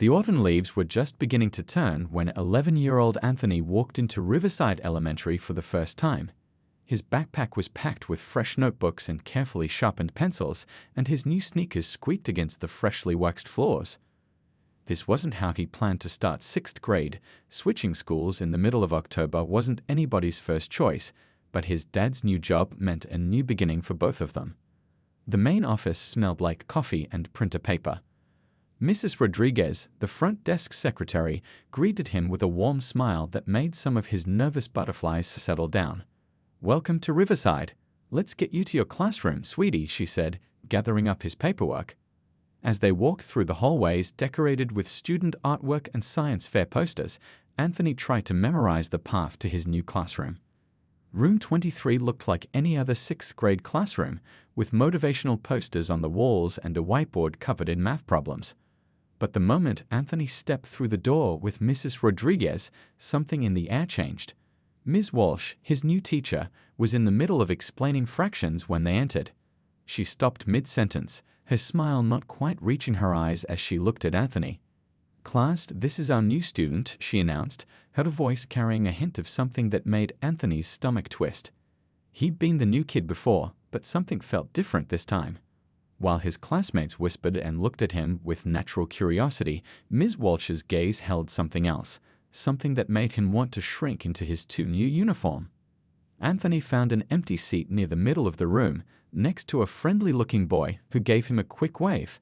The autumn leaves were just beginning to turn when 11-year-old Anthony walked into Riverside Elementary for the first time. His backpack was packed with fresh notebooks and carefully sharpened pencils, and his new sneakers squeaked against the freshly waxed floors. This wasn't how he planned to start 6th grade. Switching schools in the middle of October wasn't anybody's first choice, but his dad's new job meant a new beginning for both of them. The main office smelled like coffee and printer paper. Mrs. Rodriguez, the front desk secretary, greeted him with a warm smile that made some of his nervous butterflies settle down. "Welcome to Riverside. Let's get you to your classroom, sweetie," she said, gathering up his paperwork. As they walked through the hallways decorated with student artwork and science fair posters, Anthony tried to memorize the path to his new classroom. Room 23 looked like any other 6th grade classroom, with motivational posters on the walls and a whiteboard covered in math problems. But the moment Anthony stepped through the door with Mrs. Rodriguez, something in the air changed. Ms. Walsh, his new teacher, was in the middle of explaining fractions when they entered. She stopped mid-sentence, her smile not quite reaching her eyes as she looked at Anthony. "Class, this is our new student," she announced, her voice carrying a hint of something that made Anthony's stomach twist. He'd been the new kid before, but something felt different this time. While his classmates whispered and looked at him with natural curiosity, Ms. Walsh's gaze held something else, something that made him want to shrink into his new uniform. Anthony found an empty seat near the middle of the room, next to a friendly-looking boy who gave him a quick wave.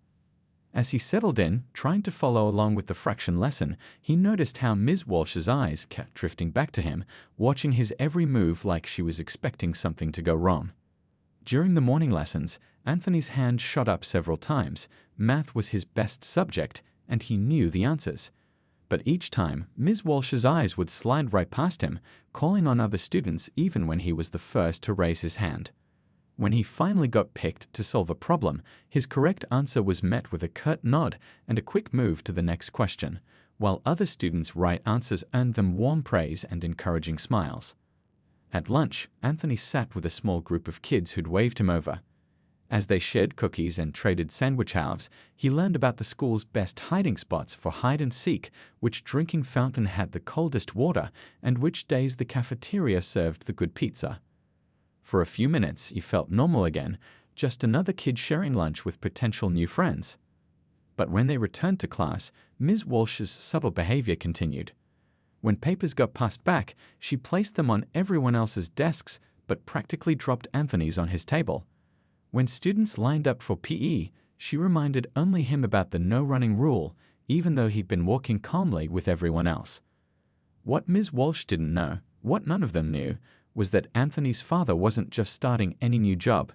As he settled in, trying to follow along with the fraction lesson, he noticed how Ms. Walsh's eyes kept drifting back to him, watching his every move like she was expecting something to go wrong. During the morning lessons, Anthony's hand shot up several times. Math was his best subject, and he knew the answers. But each time, Ms. Walsh's eyes would slide right past him, calling on other students even when he was the first to raise his hand. When he finally got picked to solve a problem, his correct answer was met with a curt nod and a quick move to the next question, while other students' right answers earned them warm praise and encouraging smiles. At lunch, Anthony sat with a small group of kids who'd waved him over. As they shared cookies and traded sandwich halves, he learned about the school's best hiding spots for hide and seek, which drinking fountain had the coldest water, and which days the cafeteria served the good pizza. For a few minutes, he felt normal again, just another kid sharing lunch with potential new friends. But when they returned to class, Ms. Walsh's subtle behavior continued. When papers got passed back, she placed them on everyone else's desks, but practically dropped Anthony's on his table. When students lined up for PE, she reminded only him about the no-running rule, even though he'd been walking calmly with everyone else. What Ms. Walsh didn't know, what none of them knew, was that Anthony's father wasn't just starting any new job.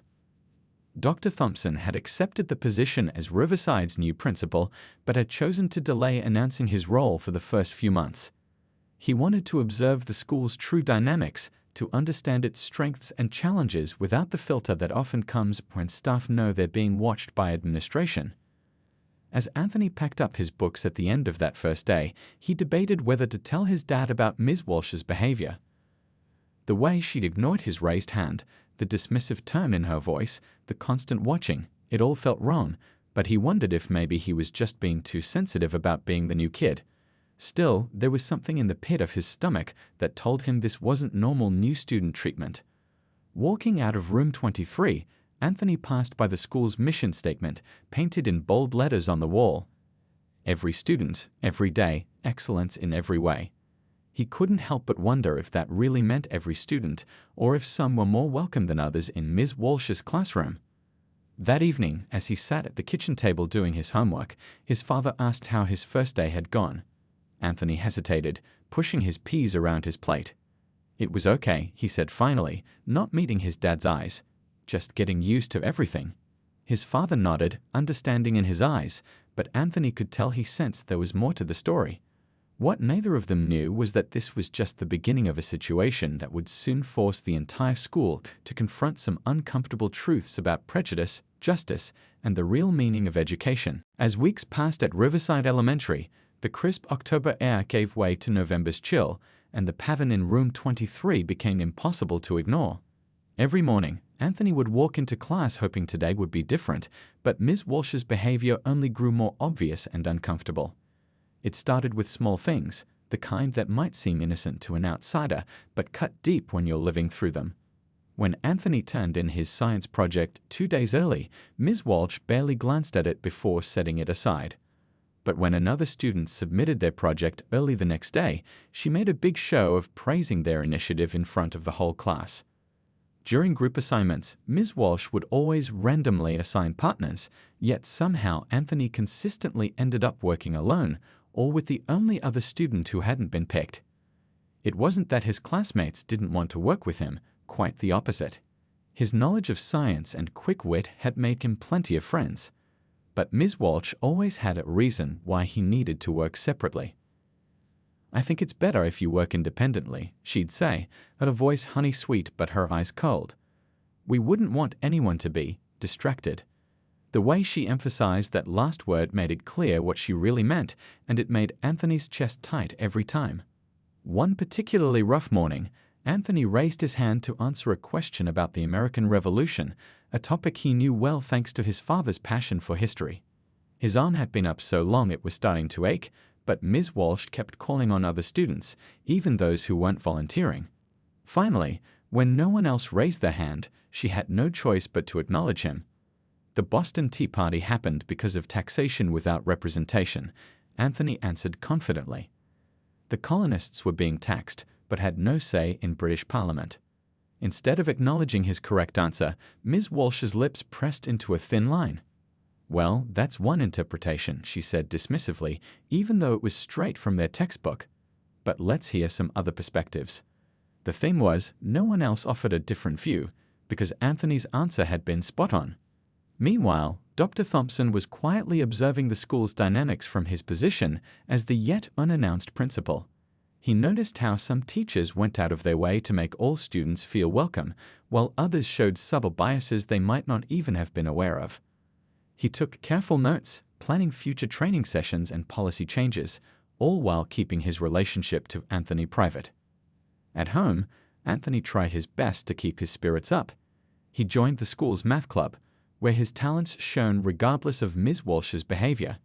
Dr. Thompson had accepted the position as Riverside's new principal, but had chosen to delay announcing his role for the first few months. He wanted to observe the school's true dynamics, to understand its strengths and challenges without the filter that often comes when staff know they're being watched by administration. As Anthony packed up his books at the end of that first day, he debated whether to tell his dad about Ms. Walsh's behavior. The way she'd ignored his raised hand, the dismissive tone in her voice, the constant watching, it all felt wrong, but he wondered if maybe he was just being too sensitive about being the new kid. Still, there was something in the pit of his stomach that told him this wasn't normal new student treatment. Walking out of room 23, Anthony passed by the school's mission statement, painted in bold letters on the wall. Every student, every day, excellence in every way. He couldn't help but wonder if that really meant every student, or if some were more welcome than others in Ms. Walsh's classroom. That evening, as he sat at the kitchen table doing his homework, his father asked how his first day had gone. Anthony hesitated, pushing his peas around his plate. "It was okay," he said finally, not meeting his dad's eyes. "Just getting used to everything." His father nodded, understanding in his eyes, but Anthony could tell he sensed there was more to the story. What neither of them knew was that this was just the beginning of a situation that would soon force the entire school to confront some uncomfortable truths about prejudice, justice, and the real meaning of education. As weeks passed at Riverside Elementary, the crisp October air gave way to November's chill, and the pattern in room 23 became impossible to ignore. Every morning, Anthony would walk into class hoping today would be different, but Ms. Walsh's behavior only grew more obvious and uncomfortable. It started with small things, the kind that might seem innocent to an outsider, but cut deep when you're living through them. When Anthony turned in his science project 2 days early, Ms. Walsh barely glanced at it before setting it aside. But when another student submitted their project early the next day, she made a big show of praising their initiative in front of the whole class. During group assignments, Ms. Walsh would always randomly assign partners, yet somehow Anthony consistently ended up working alone or with the only other student who hadn't been picked. It wasn't that his classmates didn't want to work with him, quite the opposite. His knowledge of science and quick wit had made him plenty of friends. But Ms. Walsh always had a reason why he needed to work separately. "I think it's better if you work independently," she'd say, her voice honey-sweet but her eyes cold. "We wouldn't want anyone to be distracted." The way she emphasized that last word made it clear what she really meant, and it made Anthony's chest tight every time. One particularly rough morning, Anthony raised his hand to answer a question about the American Revolution, a topic he knew well thanks to his father's passion for history. His arm had been up so long it was starting to ache, but Ms. Walsh kept calling on other students, even those who weren't volunteering. Finally, when no one else raised their hand, she had no choice but to acknowledge him. "The Boston Tea Party happened because of taxation without representation," Anthony answered confidently. The colonists were being taxed, but had no say in British Parliament. Instead of acknowledging his correct answer, Ms. Walsh's lips pressed into a thin line. "Well, that's one interpretation," she said dismissively, even though it was straight from their textbook. "But let's hear some other perspectives." The thing was, no one else offered a different view, because Anthony's answer had been spot on. Meanwhile, Dr. Thompson was quietly observing the school's dynamics from his position as the yet unannounced principal. He noticed how some teachers went out of their way to make all students feel welcome, while others showed subtle biases they might not even have been aware of. He took careful notes, planning future training sessions and policy changes, all while keeping his relationship to Anthony private. At home, Anthony tried his best to keep his spirits up. He joined the school's math club, where his talents shone regardless of Ms. Walsh's behavior.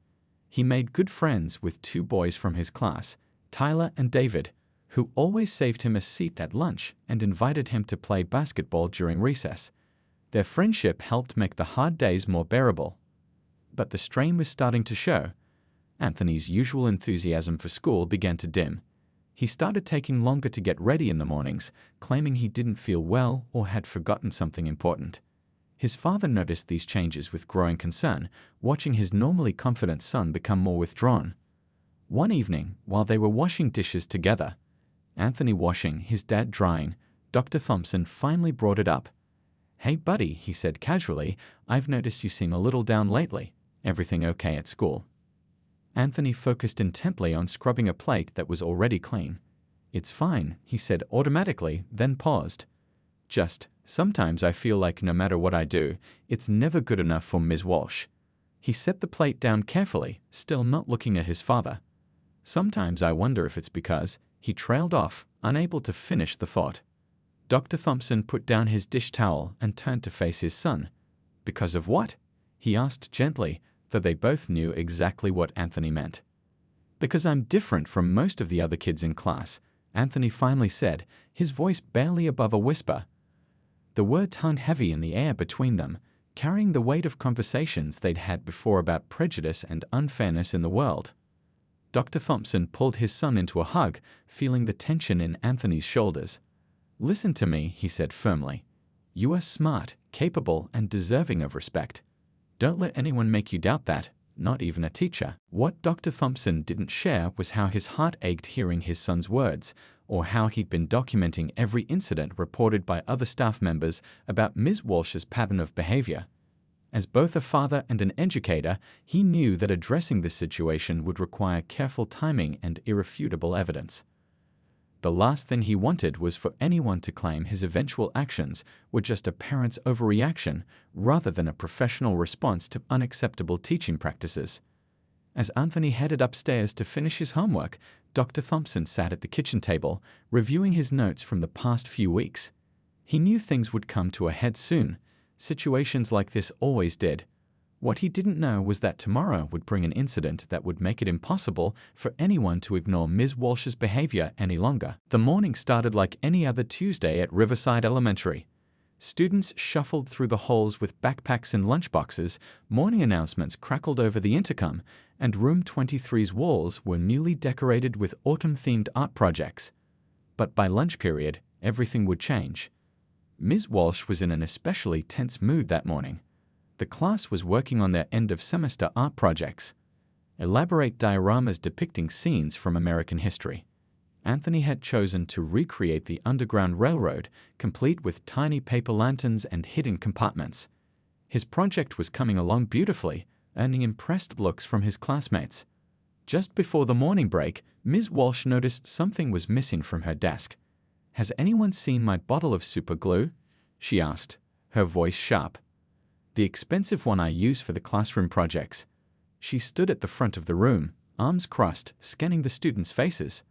He made good friends with 2 boys from his class, Tyler and David, who always saved him a seat at lunch and invited him to play basketball during recess. Their friendship helped make the hard days more bearable. But the strain was starting to show. Anthony's usual enthusiasm for school began to dim. He started taking longer to get ready in the mornings, claiming he didn't feel well or had forgotten something important. His father noticed these changes with growing concern, watching his normally confident son become more withdrawn. One evening, while they were washing dishes together, Anthony washing, his dad drying, Dr. Thompson finally brought it up. "Hey buddy," he said casually, "I've noticed you seem a little down lately. Everything okay at school?" Anthony focused intently on scrubbing a plate that was already clean. "It's fine," he said automatically, then paused. Sometimes I feel like no matter what I do, it's never good enough for Ms. Walsh." He set the plate down carefully, still not looking at his father. "Sometimes I wonder if it's because," he trailed off, unable to finish the thought. Dr. Thompson put down his dish towel and turned to face his son. "Because of what?" he asked gently, though they both knew exactly what Anthony meant. "Because I'm different from most of the other kids in class," Anthony finally said, his voice barely above a whisper. The words hung heavy in the air between them, carrying the weight of conversations they'd had before about prejudice and unfairness in the world. Dr. Thompson pulled his son into a hug, feeling the tension in Anthony's shoulders. "Listen to me," he said firmly. "You are smart, capable, and deserving of respect. Don't let anyone make you doubt that, not even a teacher." What Dr. Thompson didn't share was how his heart ached hearing his son's words, or how he'd been documenting every incident reported by other staff members about Ms. Walsh's pattern of behavior. As both a father and an educator, he knew that addressing this situation would require careful timing and irrefutable evidence. The last thing he wanted was for anyone to claim his eventual actions were just a parent's overreaction rather than a professional response to unacceptable teaching practices. As Anthony headed upstairs to finish his homework, Dr. Thompson sat at the kitchen table, reviewing his notes from the past few weeks. He knew things would come to a head soon. Situations like this always did. What he didn't know was that tomorrow would bring an incident that would make it impossible for anyone to ignore Ms. Walsh's behavior any longer. The morning started like any other Tuesday at Riverside Elementary. Students shuffled through the halls with backpacks and lunchboxes, morning announcements crackled over the intercom, and Room 23's walls were newly decorated with autumn-themed art projects. But by lunch period, everything would change. Ms. Walsh was in an especially tense mood that morning. The class was working on their end-of-semester art projects, elaborate dioramas depicting scenes from American history. Anthony had chosen to recreate the Underground Railroad, complete with tiny paper lanterns and hidden compartments. His project was coming along beautifully, earning impressed looks from his classmates. Just before the morning break, Ms. Walsh noticed something was missing from her desk. "Has anyone seen my bottle of super glue?" she asked, her voice sharp. "The expensive one I use for the classroom projects." She stood at the front of the room, arms crossed, scanning the students' faces.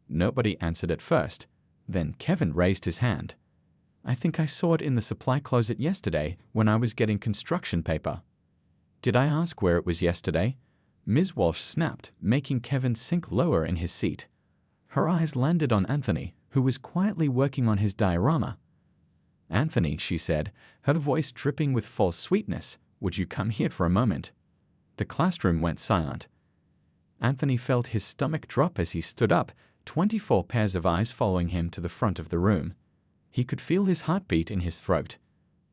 Nobody answered at first. Then Kevin raised his hand. "I think I saw it in the supply closet yesterday when I was getting construction paper." "Did I ask where it was yesterday?" Ms. Walsh snapped, making Kevin sink lower in his seat. Her eyes landed on Anthony, who was quietly working on his diorama. "Anthony," she said, her voice dripping with false sweetness, "would you come here for a moment?" The classroom went silent. Anthony felt his stomach drop as he stood up, 24 pairs of eyes following him to the front of the room. He could feel his heartbeat in his throat.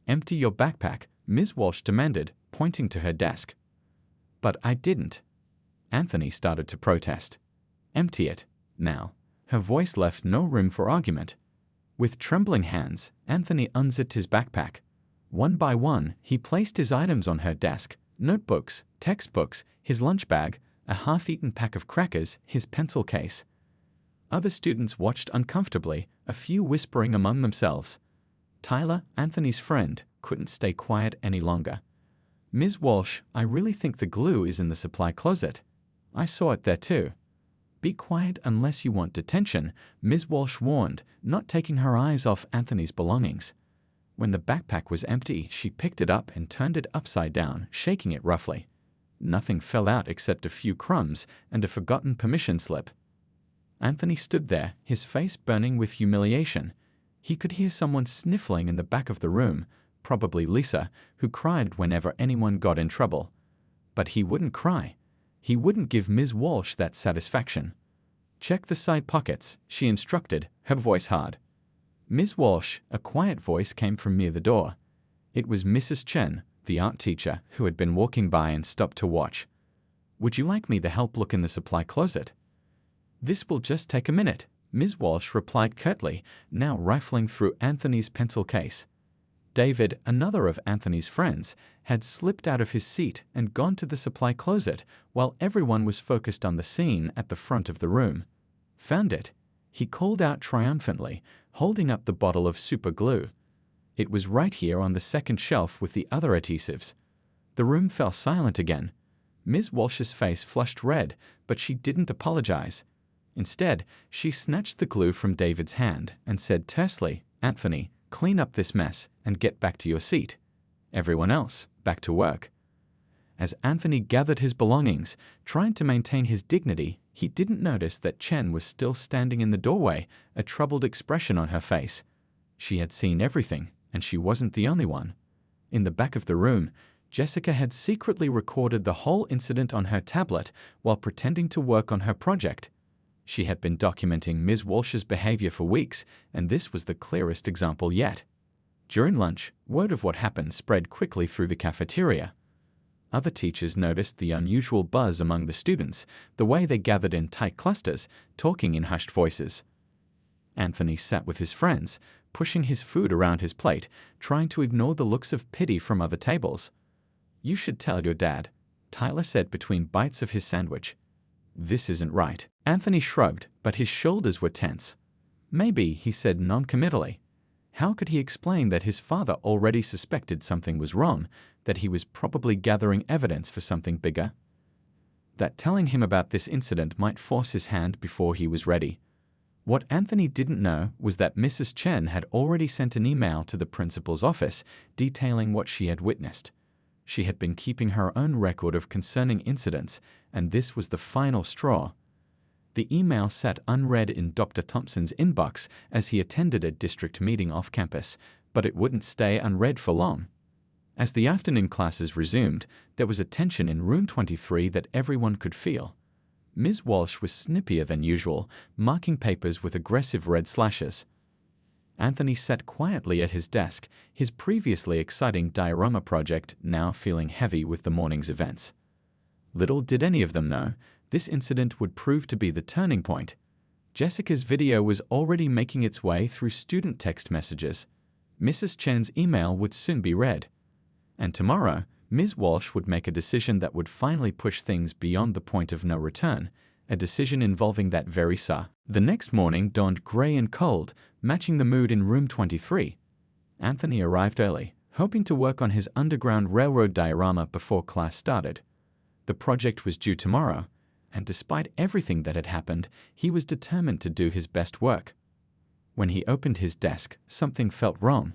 "Empty your backpack," Ms. Walsh demanded, pointing to her desk. "But I didn't." Anthony started to protest. "Empty it, now." Her voice left no room for argument. With trembling hands, Anthony unzipped his backpack. One by one, he placed his items on her desk: notebooks, textbooks, his lunch bag, a half-eaten pack of crackers, his pencil case. Other students watched uncomfortably, a few whispering among themselves. Tyler, Anthony's friend, couldn't stay quiet any longer. "Ms. Walsh, I really think the glue is in the supply closet. I saw it there too." "Be quiet unless you want detention," Ms. Walsh warned, not taking her eyes off Anthony's belongings. When the backpack was empty, she picked it up and turned it upside down, shaking it roughly. Nothing fell out except a few crumbs and a forgotten permission slip. Anthony stood there, his face burning with humiliation. He could hear someone sniffling in the back of the room, probably Lisa, who cried whenever anyone got in trouble. But he wouldn't cry. He wouldn't give Ms. Walsh that satisfaction. "Check the side pockets," she instructed, her voice hard. "Ms. Walsh," a quiet voice came from near the door. It was Mrs. Chen, the art teacher, who had been walking by and stopped to watch. "Would you like me to help look in the supply closet?" "This will just take a minute," Ms. Walsh replied curtly, now rifling through Anthony's pencil case. David, another of Anthony's friends, had slipped out of his seat and gone to the supply closet while everyone was focused on the scene at the front of the room. "Found it," he called out triumphantly, holding up the bottle of super glue. "It was right here on the second shelf with the other adhesives." The room fell silent again. Ms. Walsh's face flushed red, but she didn't apologize. Instead, she snatched the glue from David's hand and said tersely, "Anthony, clean up this mess and get back to your seat. Everyone else, back to work." As Anthony gathered his belongings, trying to maintain his dignity, he didn't notice that Chen was still standing in the doorway, a troubled expression on her face. She had seen everything, and she wasn't the only one. In the back of the room, Jessica had secretly recorded the whole incident on her tablet while pretending to work on her project. She had been documenting Ms. Walsh's behavior for weeks, and this was the clearest example yet. During lunch, word of what happened spread quickly through the cafeteria. Other teachers noticed the unusual buzz among the students, the way they gathered in tight clusters, talking in hushed voices. Anthony sat with his friends, pushing his food around his plate, trying to ignore the looks of pity from other tables. "You should tell your dad," Tyler said between bites of his sandwich. "This isn't right." Anthony shrugged, but his shoulders were tense. "Maybe," he said noncommittally. How could he explain that his father already suspected something was wrong, that he was probably gathering evidence for something bigger? That telling him about this incident might force his hand before he was ready. What Anthony didn't know was that Mrs. Chen had already sent an email to the principal's office detailing what she had witnessed. She had been keeping her own record of concerning incidents, and this was the final straw. The email sat unread in Dr. Thompson's inbox as he attended a district meeting off campus, but it wouldn't stay unread for long. As the afternoon classes resumed, there was a tension in room 23 that everyone could feel. Ms. Walsh was snippier than usual, marking papers with aggressive red slashes. Anthony sat quietly at his desk, his previously exciting diorama project now feeling heavy with the morning's events. Little did any of them know, this incident would prove to be the turning point. Jessica's video was already making its way through student text messages. Mrs. Chen's email would soon be read. And tomorrow, Ms. Walsh would make a decision that would finally push things beyond the point of no return, a decision involving that very Sa. The next morning dawned grey and cold, matching the mood in room 23. Anthony arrived early, hoping to work on his Underground Railroad diorama before class started. The project was due tomorrow, and despite everything that had happened, he was determined to do his best work. When he opened his desk, something felt wrong.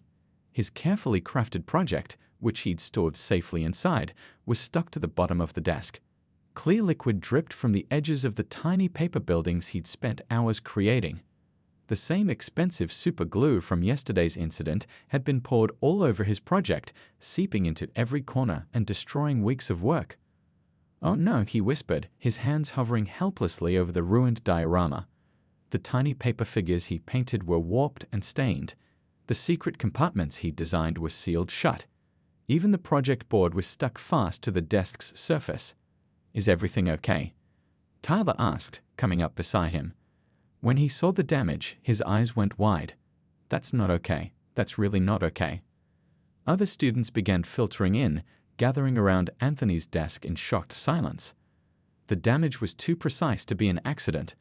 His carefully crafted project, which he'd stored safely inside, was stuck to the bottom of the desk. Clear liquid dripped from the edges of the tiny paper buildings he'd spent hours creating. The same expensive super glue from yesterday's incident had been poured all over his project, seeping into every corner and destroying weeks of work. "Oh no," he whispered, his hands hovering helplessly over the ruined diorama. The tiny paper figures he painted were warped and stained. The secret compartments he'd designed were sealed shut. Even the project board was stuck fast to the desk's surface. "Is everything okay?" Tyler asked, coming up beside him. When he saw the damage, his eyes went wide. "That's not okay. That's really not okay." Other students began filtering in, gathering around Anthony's desk in shocked silence. The damage was too precise to be an accident.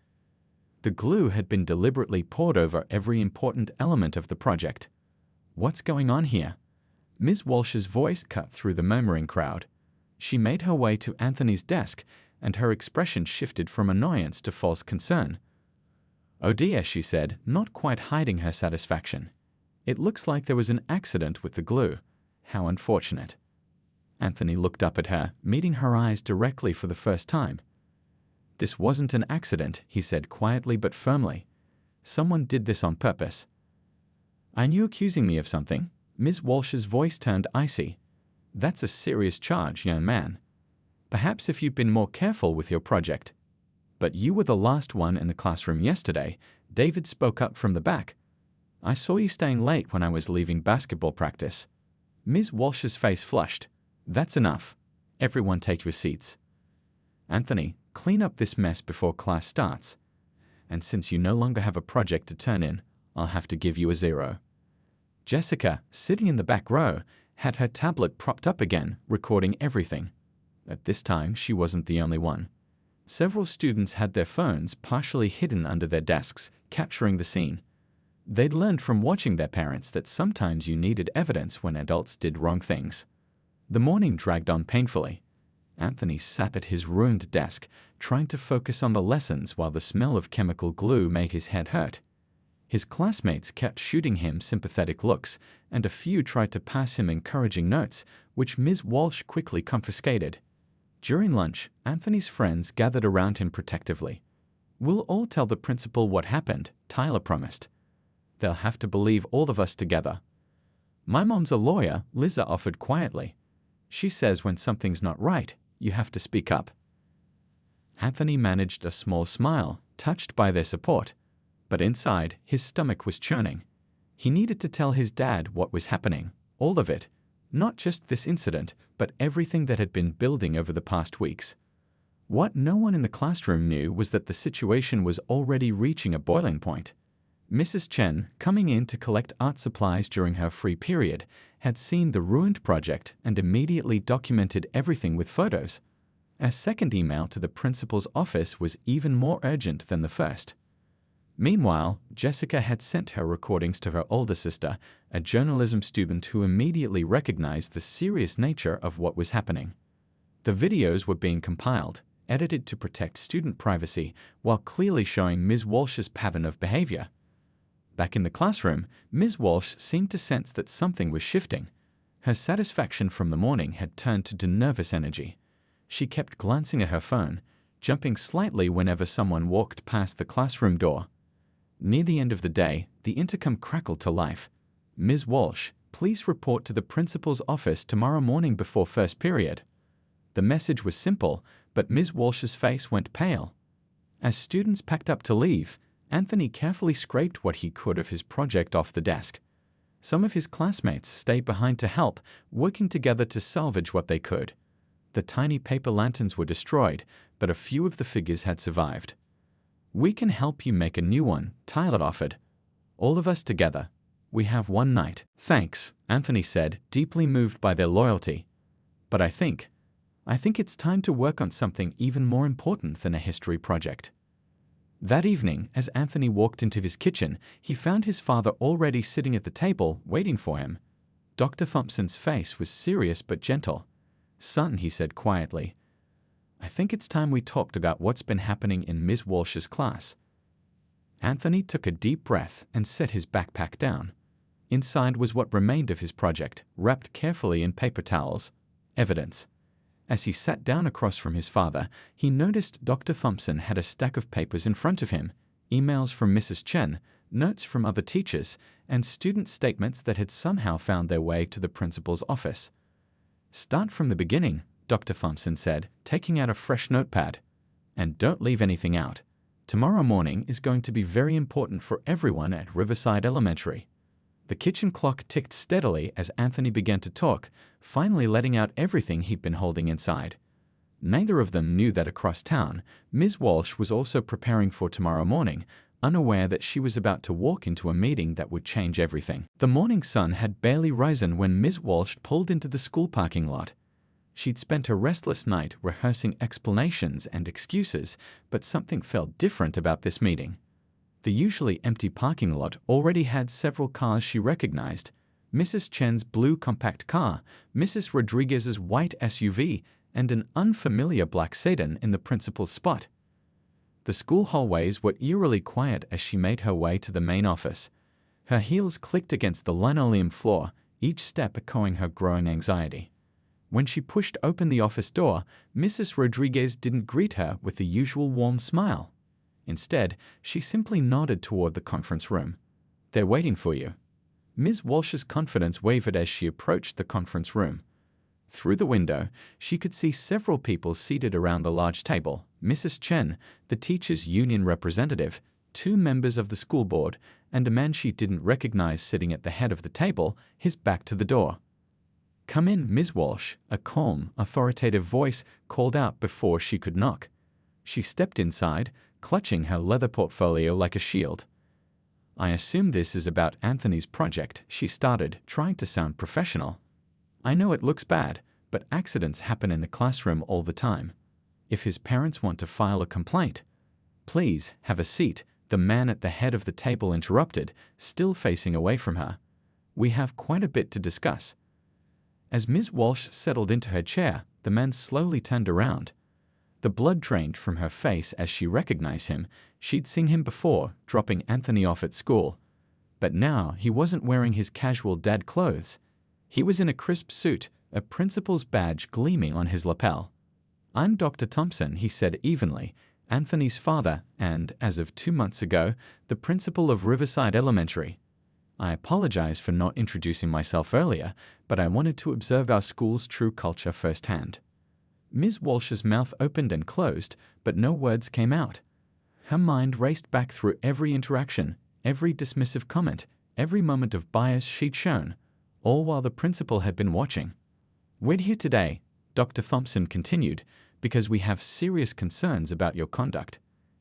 The glue had been deliberately poured over every important element of the project. "What's going on here?" Ms. Walsh's voice cut through the murmuring crowd. She made her way to Anthony's desk, and her expression shifted from annoyance to false concern. "Oh dear," she said, not quite hiding her satisfaction. "It looks like there was an accident with the glue. How unfortunate." Anthony looked up at her, meeting her eyes directly for the first time. "This wasn't an accident," he said quietly but firmly. "Someone did this on purpose." "Are you accusing me of something?" Ms. Walsh's voice turned icy. "That's a serious charge, young man. Perhaps if you'd been more careful with your project. But you were the last one in the classroom yesterday," David spoke up from the back. "I saw you staying late when I was leaving basketball practice." Ms. Walsh's face flushed. "That's enough. Everyone take your seats. Anthony, clean up this mess before class starts. And since you no longer have a project to turn in, I'll have to give you a 0. Jessica, sitting in the back row, had her tablet propped up again, recording everything. At this time, she wasn't the only one. Several students had their phones partially hidden under their desks, capturing the scene. They'd learned from watching their parents that sometimes you needed evidence when adults did wrong things. The morning dragged on painfully. Anthony sat at his ruined desk, trying to focus on the lessons while the smell of chemical glue made his head hurt. His classmates kept shooting him sympathetic looks, and a few tried to pass him encouraging notes, which Ms. Walsh quickly confiscated. During lunch, Anthony's friends gathered around him protectively. "We'll all tell the principal what happened," Tyler promised. "They'll have to believe all of us together." "My mom's a lawyer," Liza offered quietly. "She says when something's not right, you have to speak up." Anthony managed a small smile, touched by their support. But inside, his stomach was churning. He needed to tell his dad what was happening, all of it. Not just this incident, but everything that had been building over the past weeks. What no one in the classroom knew was that the situation was already reaching a boiling point. Mrs. Chen, coming in to collect art supplies during her free period, had seen the ruined project and immediately documented everything with photos. A second email to the principal's office was even more urgent than the first. Meanwhile, Jessica had sent her recordings to her older sister, a journalism student who immediately recognized the serious nature of what was happening. The videos were being compiled, edited to protect student privacy, while clearly showing Ms. Walsh's pattern of behavior. Back in the classroom, Ms. Walsh seemed to sense that something was shifting. Her satisfaction from the morning had turned to nervous energy. She kept glancing at her phone, jumping slightly whenever someone walked past the classroom door. Near the end of the day, the intercom crackled to life. "Ms. Walsh, please report to the principal's office tomorrow morning before first period." The message was simple, but Ms. Walsh's face went pale. As students packed up to leave, Anthony carefully scraped what he could of his project off the desk. Some of his classmates stayed behind to help, working together to salvage what they could. The tiny paper lanterns were destroyed, but a few of the figures had survived. "We can help you make a new one," Tyler offered. "All of us together. We have one night." "Thanks," Anthony said, deeply moved by their loyalty. "But I think it's time to work on something even more important than a history project." That evening, as Anthony walked into his kitchen, he found his father already sitting at the table, waiting for him. Dr. Thompson's face was serious but gentle. "Son," he said quietly, "I think it's time we talked about what's been happening in Ms. Walsh's class." Anthony took a deep breath and set his backpack down. Inside was what remained of his project, wrapped carefully in paper towels. Evidence. As he sat down across from his father, he noticed Dr. Thompson had a stack of papers in front of him, emails from Mrs. Chen, notes from other teachers, and student statements that had somehow found their way to the principal's office. "Start from the beginning," Dr. Thompson said, taking out a fresh notepad. "And don't leave anything out. Tomorrow morning is going to be very important for everyone at Riverside Elementary." The kitchen clock ticked steadily as Anthony began to talk, finally letting out everything he'd been holding inside. Neither of them knew that across town, Ms. Walsh was also preparing for tomorrow morning, unaware that she was about to walk into a meeting that would change everything. The morning sun had barely risen when Ms. Walsh pulled into the school parking lot. She'd spent a restless night rehearsing explanations and excuses, but something felt different about this meeting. The usually empty parking lot already had several cars she recognized: Mrs. Chen's blue compact car, Mrs. Rodriguez's white SUV, and an unfamiliar black sedan in the principal's spot. The school hallways were eerily quiet as she made her way to the main office. Her heels clicked against the linoleum floor, each step echoing her growing anxiety. When she pushed open the office door, Mrs. Rodriguez didn't greet her with the usual warm smile. Instead, she simply nodded toward the conference room. "They're waiting for you." Ms. Walsh's confidence wavered as she approached the conference room. Through the window, she could see several people seated around the large table: Mrs. Chen, the teachers' union representative, 2 members of the school board, and a man she didn't recognize sitting at the head of the table, his back to the door. "Come in, Ms. Walsh," a calm, authoritative voice called out before she could knock. She stepped inside, clutching her leather portfolio like a shield. "I assume this is about Anthony's project," she started, trying to sound professional. "I know it looks bad, but accidents happen in the classroom all the time. If his parents want to file a complaint—" "Please, have a seat," the man at the head of the table interrupted, still facing away from her. "We have quite a bit to discuss." As Ms. Walsh settled into her chair, the man slowly turned around. The blood drained from her face as she recognized him. She'd seen him before, dropping Anthony off at school. But now he wasn't wearing his casual dad clothes. He was in a crisp suit, a principal's badge gleaming on his lapel. "I'm Dr. Thompson," he said evenly, "Anthony's father and, as of 2 months ago, the principal of Riverside Elementary. I apologize for not introducing myself earlier, but I wanted to observe our school's true culture firsthand." Ms. Walsh's mouth opened and closed, but no words came out. Her mind raced back through every interaction, every dismissive comment, every moment of bias she'd shown, all while the principal had been watching. "We're here today," Dr. Thompson continued, "because we have serious concerns about your conduct."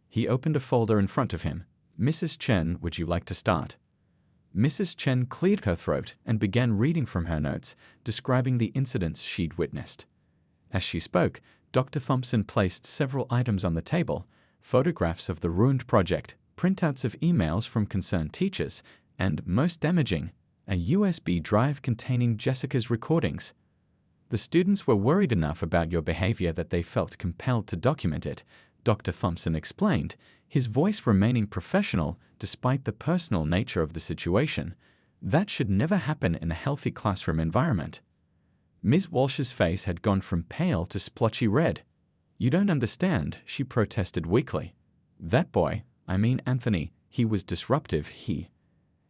He opened a folder in front of him. "Mrs. Chen, would you like to start?" Mrs. Chen cleared her throat and began reading from her notes, describing the incidents she'd witnessed. As she spoke, Dr. Thompson placed several items on the table: photographs of the ruined project, printouts of emails from concerned teachers, and, most damaging, a USB drive containing Jessica's recordings. "The students were worried enough about your behavior that they felt compelled to document it," Dr. Thompson explained, his voice remaining professional despite the personal nature of the situation. "That should never happen in a healthy classroom environment." Ms. Walsh's face had gone from pale to splotchy red. "You don't understand," she protested weakly. "That boy, I mean Anthony, he was disruptive. He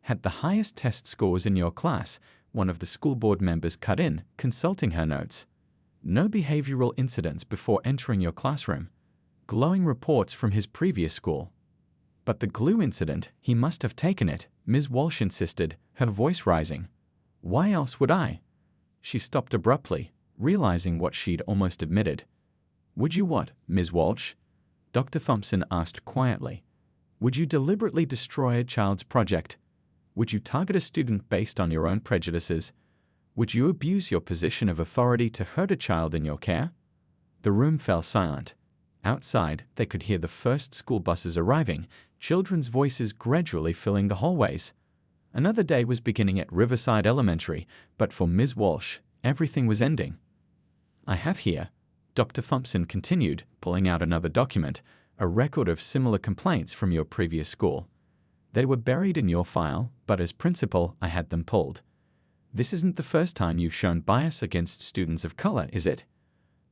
had the highest test scores in your class," one of the school board members cut in, consulting her notes. "No behavioral incidents before entering your classroom. Glowing reports from his previous school." "But the glue incident, he must have taken it," Ms. Walsh insisted, her voice rising. "Why else would I?" She stopped abruptly, realizing what she'd almost admitted. "Would you what, Ms. Walsh?" Dr. Thompson asked quietly. "Would you deliberately destroy a child's project? Would you target a student based on your own prejudices? Would you abuse your position of authority to hurt a child in your care?" The room fell silent. Outside, they could hear the first school buses arriving, children's voices gradually filling the hallways. Another day was beginning at Riverside Elementary, but for Ms. Walsh, everything was ending. "I have here," Dr. Thompson continued, pulling out another document, "a record of similar complaints from your previous school. They were buried in your file, but as principal, I had them pulled. This isn't the first time you've shown bias against students of color, is it?"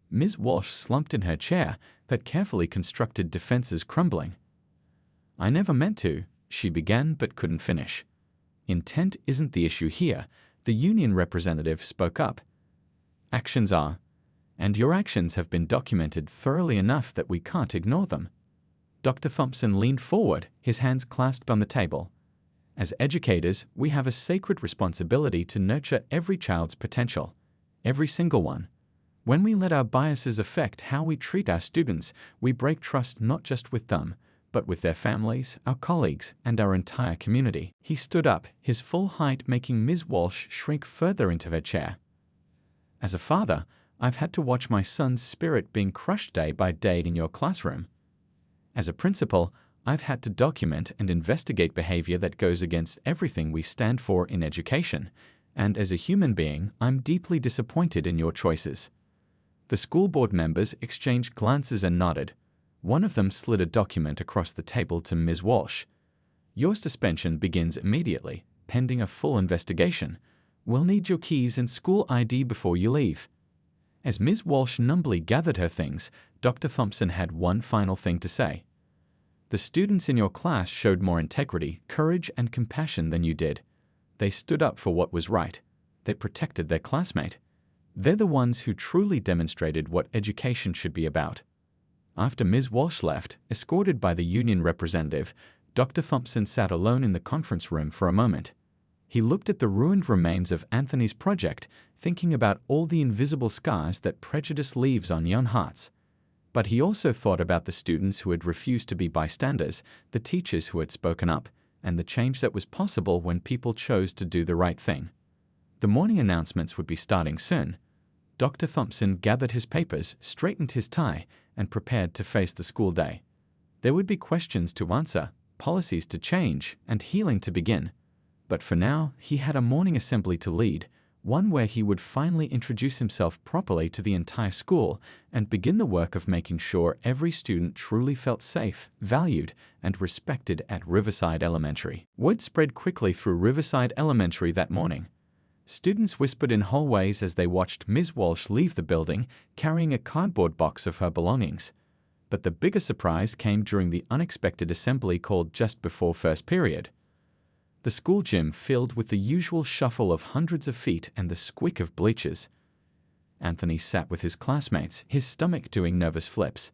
Ms. Walsh slumped in her chair, her carefully constructed defenses crumbling. "I never meant to," she began but couldn't finish. "Intent isn't the issue here," the union representative spoke up. "Actions are. And your actions have been documented thoroughly enough that we can't ignore them." Dr. Thompson leaned forward, his hands clasped on the table. "As educators, we have a sacred responsibility to nurture every child's potential, every single one. When we let our biases affect how we treat our students, we break trust not just with them, but with their families, our colleagues, and our entire community." He stood up, his full height making Ms. Walsh shrink further into her chair. "As a father, I've had to watch my son's spirit being crushed day by day in your classroom. As a principal, I've had to document and investigate behavior that goes against everything we stand for in education, and as a human being, I'm deeply disappointed in your choices." The school board members exchanged glances and nodded. One of them slid a document across the table to Ms. Walsh. "Your suspension begins immediately, pending a full investigation. We'll need your keys and school ID before you leave." As Ms. Walsh numbly gathered her things, Dr. Thompson had one final thing to say. "The students in your class showed more integrity, courage, and compassion than you did. They stood up for what was right. They protected their classmate. They're the ones who truly demonstrated what education should be about." After Ms. Walsh left, escorted by the union representative, Dr. Thompson sat alone in the conference room for a moment. He looked at the ruined remains of Anthony's project, thinking about all the invisible scars that prejudice leaves on young hearts. But he also thought about the students who had refused to be bystanders, the teachers who had spoken up, and the change that was possible when people chose to do the right thing. The morning announcements would be starting soon. Dr. Thompson gathered his papers, straightened his tie, and prepared to face the school day. There would be questions to answer, policies to change, and healing to begin. But for now, he had a morning assembly to lead, one where he would finally introduce himself properly to the entire school and begin the work of making sure every student truly felt safe, valued, and respected at Riverside Elementary. Word spread quickly through Riverside Elementary that morning. Students whispered in hallways as they watched Ms. Walsh leave the building, carrying a cardboard box of her belongings. But the bigger surprise came during the unexpected assembly called just before first period. The school gym filled with the usual shuffle of hundreds of feet and the squeak of bleachers. Anthony sat with his classmates, his stomach doing nervous flips.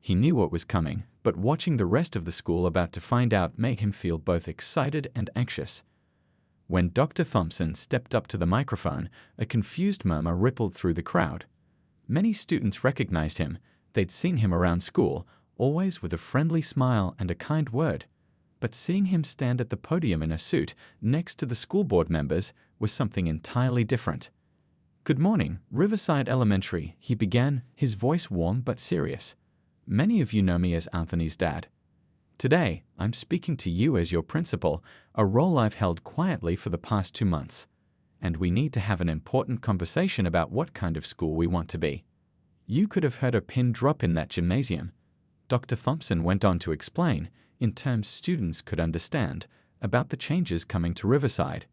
He knew what was coming, but watching the rest of the school about to find out made him feel both excited and anxious. When Dr. Thompson stepped up to the microphone, a confused murmur rippled through the crowd. Many students recognized him. They'd seen him around school, always with a friendly smile and a kind word. But seeing him stand at the podium in a suit, next to the school board members, was something entirely different. "Good morning, Riverside Elementary," he began, his voice warm but serious. "Many of you know me as Anthony's dad. Today, I'm speaking to you as your principal, a role I've held quietly for the past 2 months. And we need to have an important conversation about what kind of school we want to be." You could have heard a pin drop in that gymnasium. Dr. Thompson went on to explain, in terms students could understand, about the changes coming to Riverside.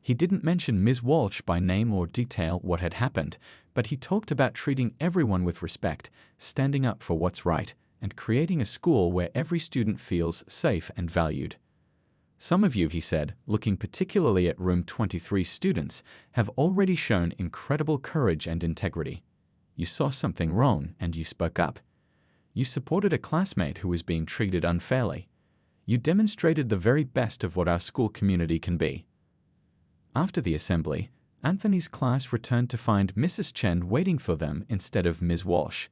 He didn't mention Ms. Walsh by name or detail what had happened, but he talked about treating everyone with respect, standing up for what's right, and creating a school where every student feels safe and valued. Some of you, he said, looking particularly at Room 23 students, have already shown incredible courage and integrity. You saw something wrong and you spoke up. You supported a classmate who was being treated unfairly. You demonstrated the very best of what our school community can be. After the assembly, Anthony's class returned to find Mrs. Chen waiting for them instead of Ms. Walsh.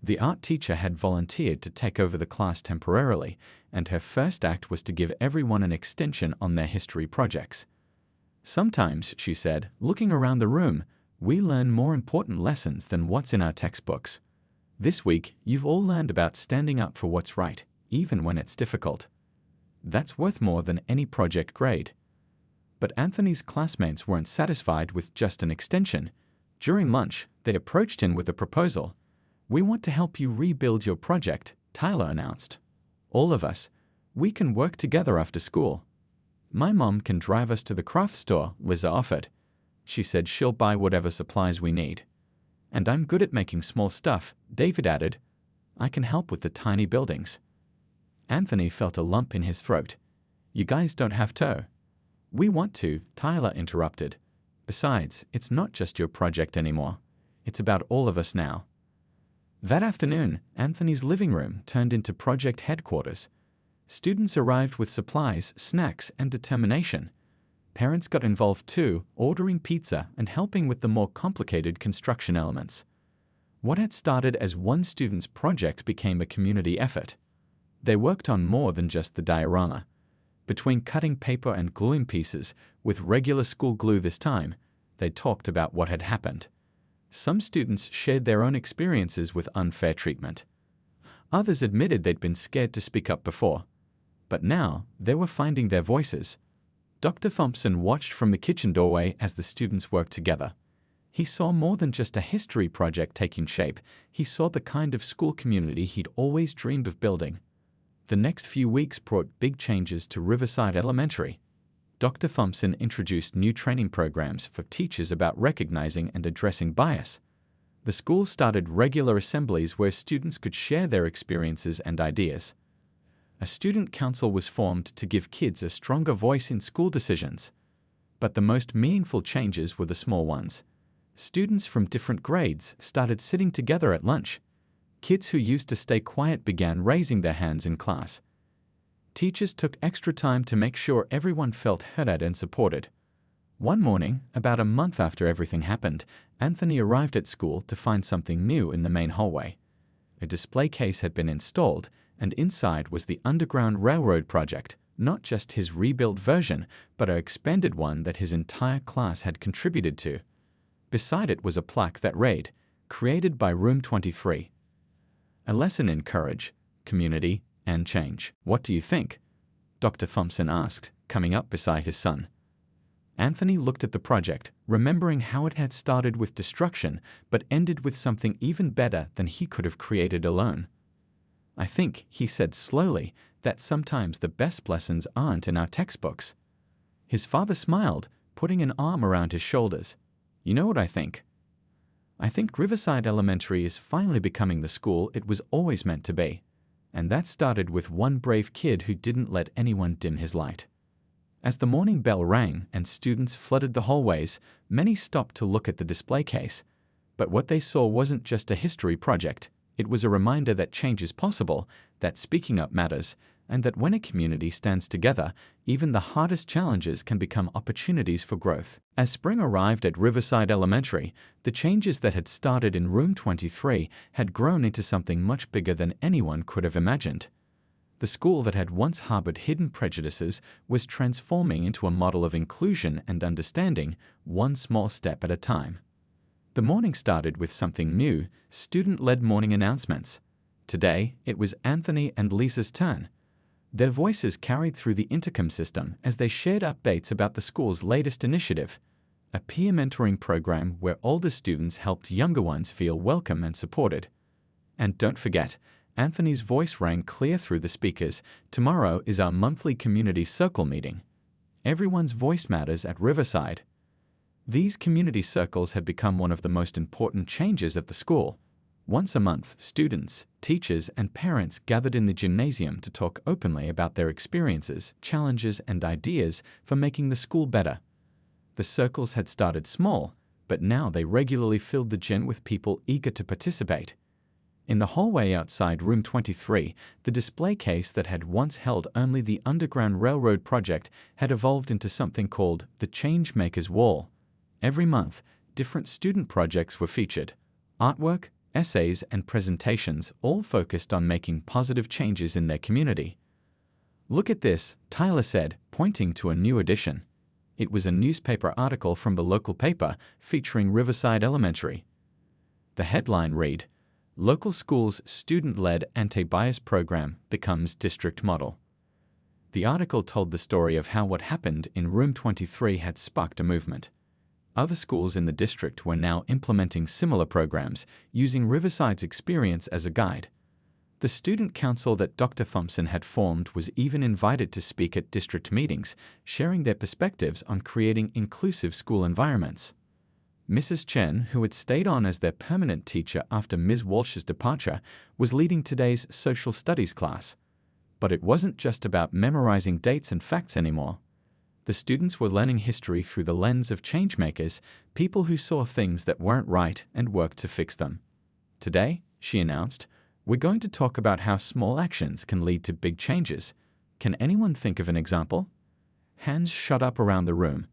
The art teacher had volunteered to take over the class temporarily, and her first act was to give everyone an extension on their history projects. Sometimes, she said, looking around the room, we learn more important lessons than what's in our textbooks. This week, you've all learned about standing up for what's right, even when it's difficult. That's worth more than any project grade. But Anthony's classmates weren't satisfied with just an extension. During lunch, they approached him with a proposal. "We want to help you rebuild your project," Tyler announced. "All of us. We can work together after school." "My mom can drive us to the craft store," Liza offered. She said she'll buy whatever supplies we need. "And I'm good at making small stuff," David added. "I can help with the tiny buildings." Anthony felt a lump in his throat. "You guys don't have to." "We want to," Tyler interrupted. "Besides, it's not just your project anymore. It's about all of us now." That afternoon, Anthony's living room turned into project headquarters. Students arrived with supplies, snacks, and determination. Parents got involved too, ordering pizza and helping with the more complicated construction elements. What had started as one student's project became a community effort. They worked on more than just the diorama. Between cutting paper and gluing pieces, with regular school glue this time, they talked about what had happened. Some students shared their own experiences with unfair treatment. Others admitted they'd been scared to speak up before. But now, they were finding their voices. Dr. Thompson watched from the kitchen doorway as the students worked together. He saw more than just a history project taking shape. He saw the kind of school community he'd always dreamed of building. The next few weeks brought big changes to Riverside Elementary. Dr. Thompson introduced new training programs for teachers about recognizing and addressing bias. The school started regular assemblies where students could share their experiences and ideas. A student council was formed to give kids a stronger voice in school decisions. But the most meaningful changes were the small ones. Students from different grades started sitting together at lunch. Kids who used to stay quiet began raising their hands in class. Teachers took extra time to make sure everyone felt heard and supported. One morning, about a month after everything happened, Anthony arrived at school to find something new in the main hallway. A display case had been installed, and inside was the Underground Railroad project, not just his rebuilt version, but an expanded one that his entire class had contributed to. Beside it was a plaque that read, "Created by Room 23. A lesson in courage, community, and change. What do you think?" Dr. Thompson asked, coming up beside his son. Anthony looked at the project, remembering how it had started with destruction, but ended with something even better than he could have created alone. "I think," he said slowly, "that sometimes the best lessons aren't in our textbooks." His father smiled, putting an arm around his shoulders. "You know what I think? I think Riverside Elementary is finally becoming the school it was always meant to be. And that started with one brave kid who didn't let anyone dim his light." As the morning bell rang and students flooded the hallways, many stopped to look at the display case. But what they saw wasn't just a history project. It was a reminder that change is possible, that speaking up matters, and that when a community stands together, even the hardest challenges can become opportunities for growth. As spring arrived at Riverside Elementary, the changes that had started in Room 23 had grown into something much bigger than anyone could have imagined. The school that had once harbored hidden prejudices was transforming into a model of inclusion and understanding, one small step at a time. The morning started with something new, student-led morning announcements. Today, it was Anthony and Lisa's turn. Their voices carried through the intercom system as they shared updates about the school's latest initiative, a peer mentoring program where older students helped younger ones feel welcome and supported. And don't forget, Anthony's voice rang clear through the speakers. "Tomorrow is our monthly community circle meeting. Everyone's voice matters at Riverside. These community circles had become one of the most important changes at the school. Once a month, students, teachers, and parents gathered in the gymnasium to talk openly about their experiences, challenges, and ideas for making the school better. The circles had started small, but now they regularly filled the gym with people eager to participate. In the hallway outside Room 23, the display case that had once held only the Underground Railroad project had evolved into something called the Changemakers Wall. Every month, different student projects were featured: artwork, essays, and presentations, all focused on making positive changes in their community. "Look at this," Tyler said, pointing to a new edition. It was a newspaper article from the local paper featuring Riverside Elementary. The headline read, "Local School's Student-Led Anti-Bias Program Becomes District Model." The article told the story of how what happened in Room 23 had sparked a movement. Other schools in the district were now implementing similar programs, using Riverside's experience as a guide. The student council that Dr. Thompson had formed was even invited to speak at district meetings, sharing their perspectives on creating inclusive school environments. Mrs. Chen, who had stayed on as their permanent teacher after Ms. Walsh's departure, was leading today's social studies class. But it wasn't just about memorizing dates and facts anymore. The students were learning history through the lens of changemakers, people who saw things that weren't right and worked to fix them. "Today," she announced, "we're going to talk about how small actions can lead to big changes. Can anyone think of an example?" Hands shot up around the room.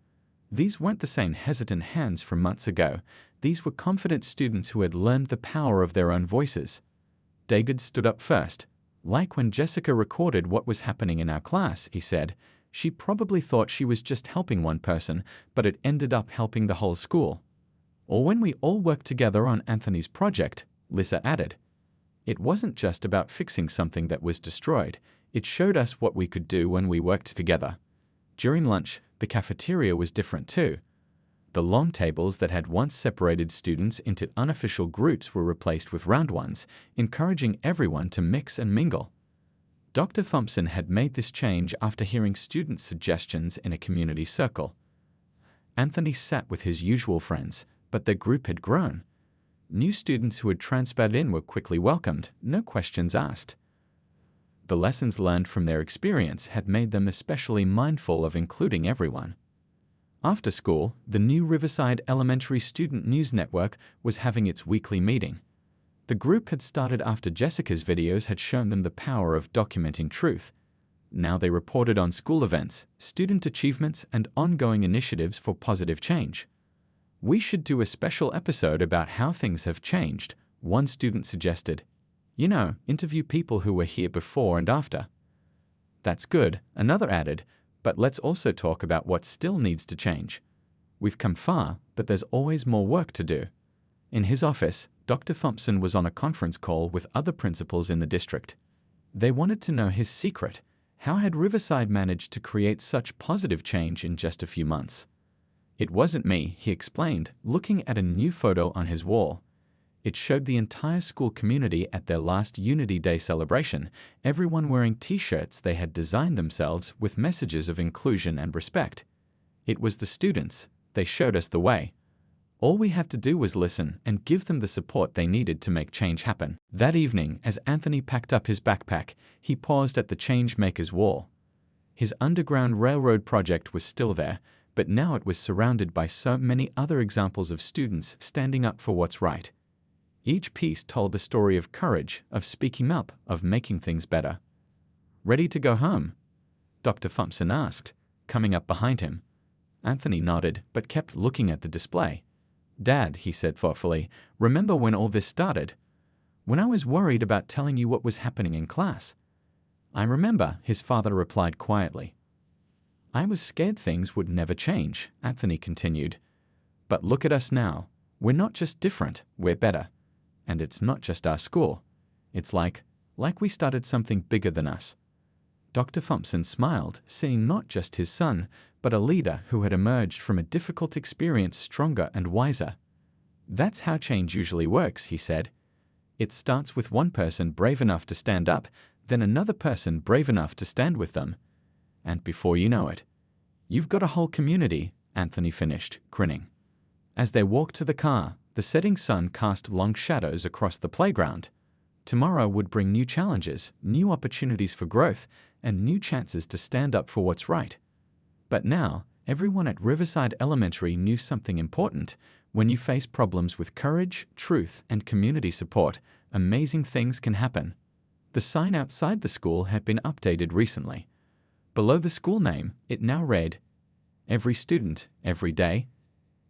These weren't the same hesitant hands from months ago. These were confident students who had learned the power of their own voices. David stood up first. "Like when Jessica recorded what was happening in our class," he said. "She probably thought she was just helping one person, but it ended up helping the whole school." "Or when we all worked together on Anthony's project," Lisa added. "It wasn't just about fixing something that was destroyed. It showed us what we could do when we worked together." During lunch, the cafeteria was different too. The long tables that had once separated students into unofficial groups were replaced with round ones, encouraging everyone to mix and mingle. Dr. Thompson had made this change after hearing students' suggestions in a community circle. Anthony sat with his usual friends, but their group had grown. New students who had transferred in were quickly welcomed, no questions asked. The lessons learned from their experience had made them especially mindful of including everyone. After school, the new Riverside Elementary Student News Network was having its weekly meeting. The group had started after Jessica's videos had shown them the power of documenting truth. Now they reported on school events, student achievements, and ongoing initiatives for positive change. "We should do a special episode about how things have changed," one student suggested. "Interview people who were here before and after." "That's good," another added, "but let's also talk about what still needs to change. We've come far, but there's always more work to do." In his office, Dr. Thompson was on a conference call with other principals in the district. They wanted to know his secret. How had Riverside managed to create such positive change in just a few months? "It wasn't me," he explained, looking at a new photo on his wall. It showed the entire school community at their last Unity Day celebration, everyone wearing t-shirts they had designed themselves with messages of inclusion and respect. "It was the students. They showed us the way. All we had to do was listen and give them the support they needed to make change happen." That evening, as Anthony packed up his backpack, he paused at the Changemakers Wall. His Underground Railroad project was still there, but now it was surrounded by so many other examples of students standing up for what's right. Each piece told a story of courage, of speaking up, of making things better. "Ready to go home?" Dr. Thompson asked, coming up behind him. Anthony nodded, but kept looking at the display. "Dad," he said thoughtfully, "remember when all this started? When I was worried about telling you what was happening in class." "I remember," his father replied quietly. "I was scared things would never change," Anthony continued. "But look at us now. We're not just different, we're better. And it's not just our school. It's like we started something bigger than us." Dr. Thompson smiled, seeing not just his son, but a leader who had emerged from a difficult experience stronger and wiser. "That's how change usually works," he said. "It starts with one person brave enough to stand up, then another person brave enough to stand with them. And before you know it, "You've got a whole community," Anthony finished, grinning. As they walked to the car, the setting sun cast long shadows across the playground. Tomorrow would bring new challenges, new opportunities for growth, and new chances to stand up for what's right. But now, everyone at Riverside Elementary knew something important. When you face problems with courage, truth, and community support, amazing things can happen. The sign outside the school had been updated recently. Below the school name, it now read, "Every student, every day,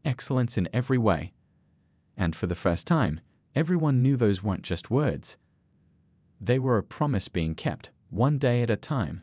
excellence in every way." And for the first time, everyone knew those weren't just words. They were a promise being kept, one day at a time.